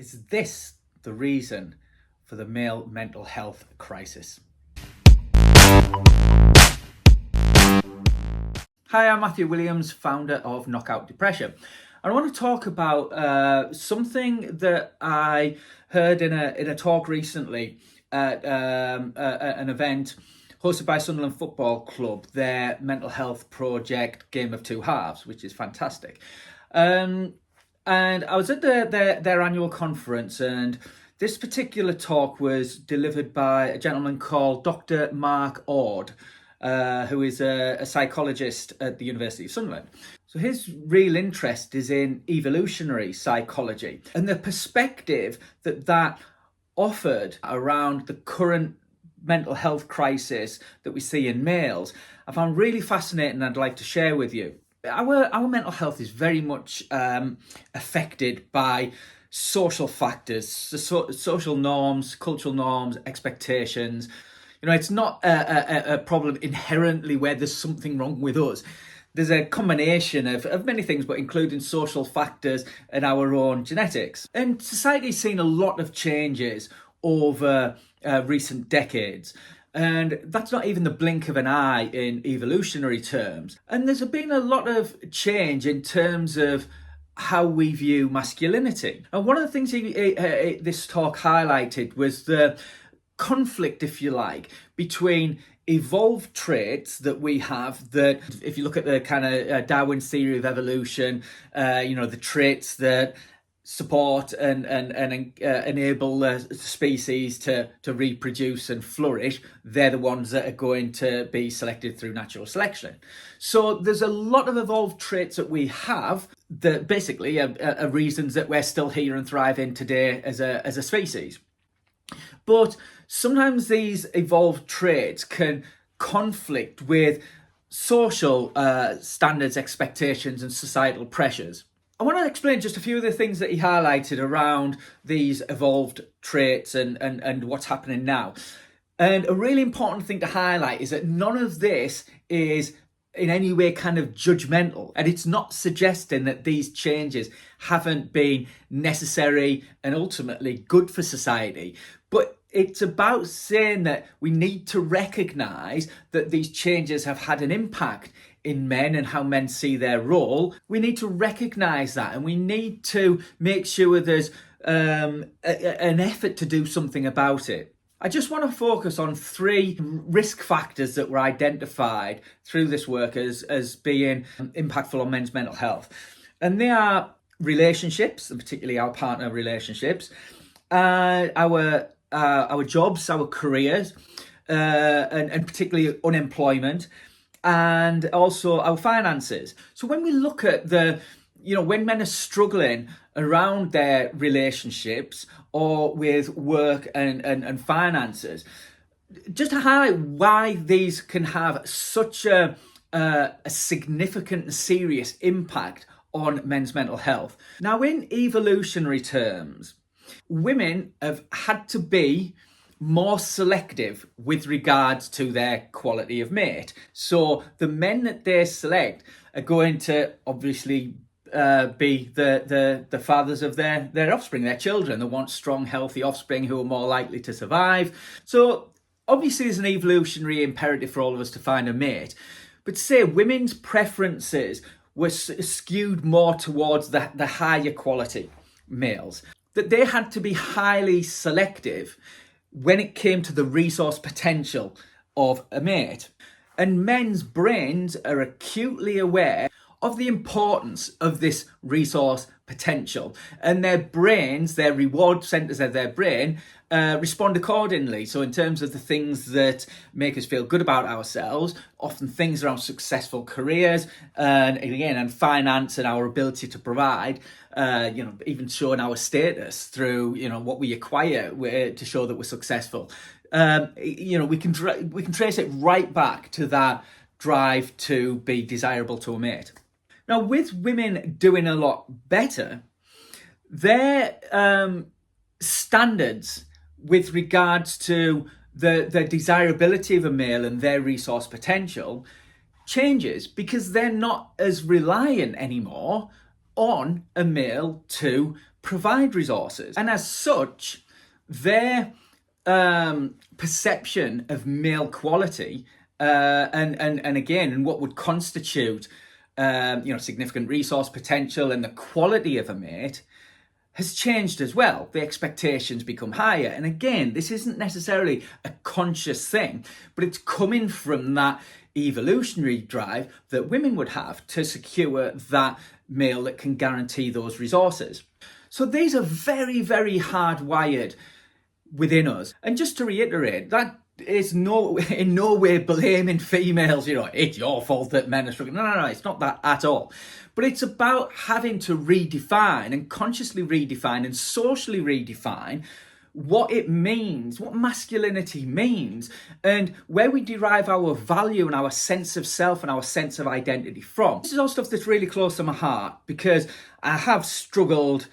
Is this the reason for the male mental health crisis? Hi, I'm Matthew Williams, founder of Knockout Depression. I want to talk about something that I heard in a talk recently at an event hosted by Sunderland Football Club, their mental health project Game of Two Halves, which is fantastic. And I was at their annual conference, and this particular talk was delivered by a gentleman called Dr. Mark Ord, who is a psychologist at the University of Sunderland. So his real interest is in evolutionary psychology and the perspective that offered around the current mental health crisis that we see in males. I found really fascinating and I'd like to share with you. Our mental health is very much affected by social factors, social norms, cultural norms, expectations. You know, it's not a problem inherently where there's something wrong with us. There's a combination of many things, but including social factors and our own genetics. And society's seen a lot of changes over recent decades. And that's not even the blink of an eye in evolutionary terms. And there's been a lot of change in terms of how we view masculinity. And one of the things this talk highlighted was the conflict, if you like, between evolved traits that we have that, if you look at the kind of Darwin's theory of evolution, the traits that support and enable the species to reproduce and flourish, they're the ones that are going to be selected through natural selection. So there's a lot of evolved traits that we have that basically are reasons that we're still here and thriving today as a species. But sometimes these evolved traits can conflict with social standards, expectations, and societal pressures. I want to explain just a few of the things that he highlighted around these evolved traits and what's happening now. And a really important thing to highlight is that none of this is in any way kind of judgmental, and it's not suggesting that these changes haven't been necessary and ultimately good for society. But it's about saying that we need to recognise that these changes have had an impact in men and how men see their role. We need to recognise that, and we need to make sure there's an effort to do something about it. I just want to focus on 3 risk factors that were identified through this work as being impactful on men's mental health. And they are relationships, and particularly our partner relationships, our jobs, our careers, and particularly unemployment, and also our finances. So when we look at when men are struggling around their relationships or with work and finances, just to highlight why these can have such a significant and serious impact on men's mental health. Now, in evolutionary terms, women have had to be more selective with regards to their quality of mate. So the men that they select are going to obviously be the fathers of their offspring, their children. They want strong, healthy offspring who are more likely to survive. So obviously there's an evolutionary imperative for all of us to find a mate. But say women's preferences were skewed more towards the higher quality males, that they had to be highly selective when it came to the resource potential of a mate. And men's brains are acutely aware of the importance of this resource potential, and their brains, their reward centers of their brain, respond accordingly. So in terms of the things that make us feel good about ourselves, often things around successful careers and finance and our ability to provide, even showing our status through what we acquire to show that we're successful. We can trace it right back to that drive to be desirable to a mate. Now, with women doing a lot better, their standards with regards to the desirability of a male and their resource potential changes because they're not as reliant anymore on a male to provide resources. And as such, their perception of male quality and again, and what would constitute significant resource potential and the quality of a mate has changed as well. The expectations become higher. And again, this isn't necessarily a conscious thing, but it's coming from that evolutionary drive that women would have to secure that male that can guarantee those resources. So these are very, very hardwired within us. And just to reiterate, that is in no way blaming females, it's your fault that men are struggling. No, it's not that at all. But it's about having to redefine and consciously redefine and socially redefine what it means, what masculinity means, and where we derive our value and our sense of self and our sense of identity from. This is all stuff that's really close to my heart because I have struggled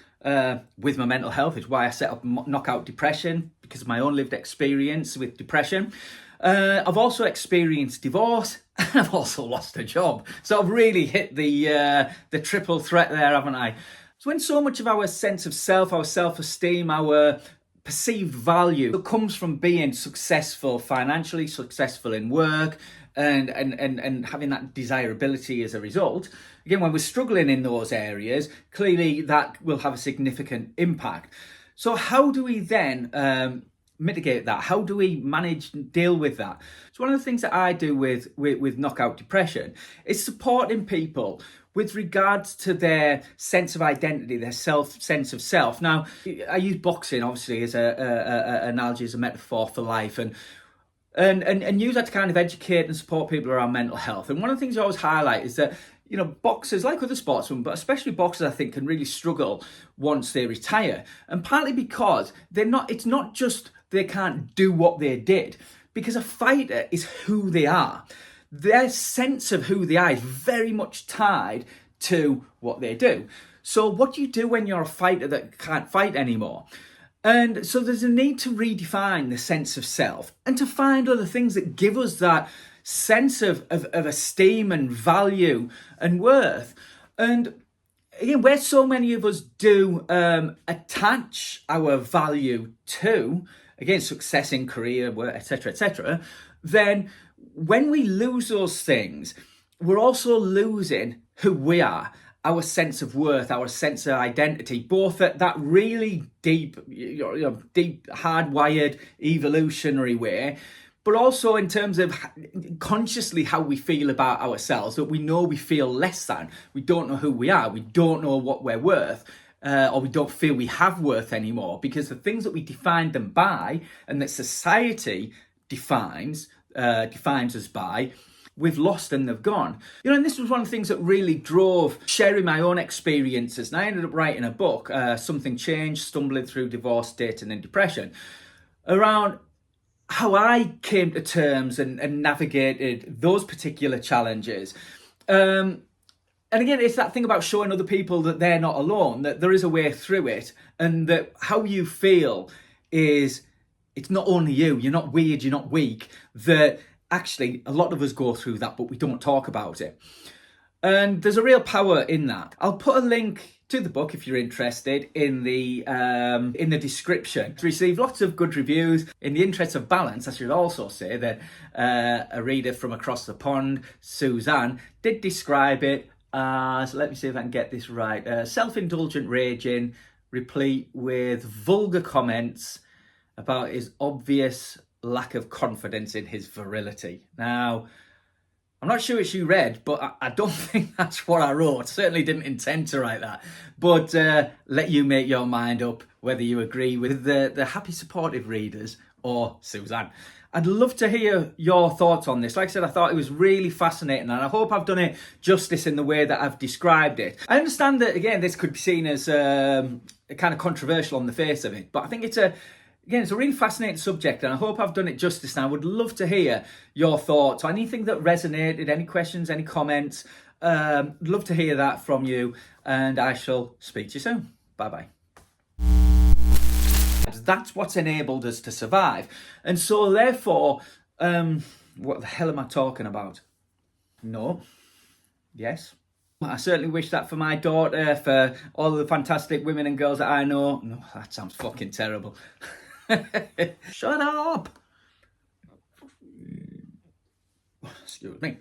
with my mental health. It's why I set up Knockout Depression, because of my own lived experience with depression. I've also experienced divorce, and I've also lost a job. So I've really hit the triple threat there, haven't I? So when so much of our sense of self, our self-esteem, our perceived value comes from being successful financially, successful in work, and having that desirability as a result. Again, when we're struggling in those areas, clearly that will have a significant impact. So how do we then mitigate that? How do we manage and deal with that? So one of the things that I do with Knockout Depression is supporting people with regards to their sense of identity, their sense of self. Now, I use boxing obviously as an analogy, as a metaphor for life, and use that to kind of educate and support people around mental health. And one of the things I always highlight is that, boxers, like other sportsmen, but especially boxers, I think, can really struggle once they retire. And partly because it's not just they can't do what they did, because a fighter is who they are. Their sense of who they are is very much tied to what they do. So what do you do when you're a fighter that can't fight anymore? And so there's a need to redefine the sense of self and to find other things that give us that sense of esteem and value and worth. And again, where so many of us do attach our value to, again, success in career, work, etc., then when we lose those things, we're also losing who we are, our sense of worth, our sense of identity, both at that really deep, deep, hardwired, evolutionary way, but also in terms of consciously how we feel about ourselves, that we know we feel less than, we don't know who we are, we don't know what we're worth, or we don't feel we have worth anymore, because the things that we define them by and that society defines us by, we've lost and they've gone. And this was one of the things that really drove sharing my own experiences. And I ended up writing a book, Something Changed, Stumbling Through Divorce, Dating and Depression, around how I came to terms and navigated those particular challenges. And again, it's that thing about showing other people that they're not alone, that there is a way through it, and that how you feel is, it's not only you, you're not weird, you're not weak, that actually a lot of us go through that, but we don't talk about it. And there's a real power in that. I'll put a link to the book if you're interested in the description. It's received lots of good reviews. In the interest of balance, I should also say that a reader from across the pond, Suzanne, did describe it as, let me see if I can get this right, self-indulgent raging, replete with vulgar comments about his obvious lack of confidence in his virility. Now, I'm not sure what you read, but I don't think that's what I wrote. Certainly didn't intend to write that. But let you make your mind up whether you agree with the happy supportive readers or Suzanne. I'd love to hear your thoughts on this. Like I said, I thought it was really fascinating, and I hope I've done it justice in the way that I've described it. I understand that, again, this could be seen as kind of controversial on the face of it, but I think it's a really fascinating subject, and I hope I've done it justice. And I would love to hear your thoughts, anything that resonated, any questions, any comments. Love to hear that from you, and I shall speak to you soon. Bye-bye. That's what's enabled us to survive. And so therefore, what the hell am I talking about? No. Yes. I certainly wish that for my daughter, for all of the fantastic women and girls that I know. No, that sounds fucking terrible. Shut up! Excuse me.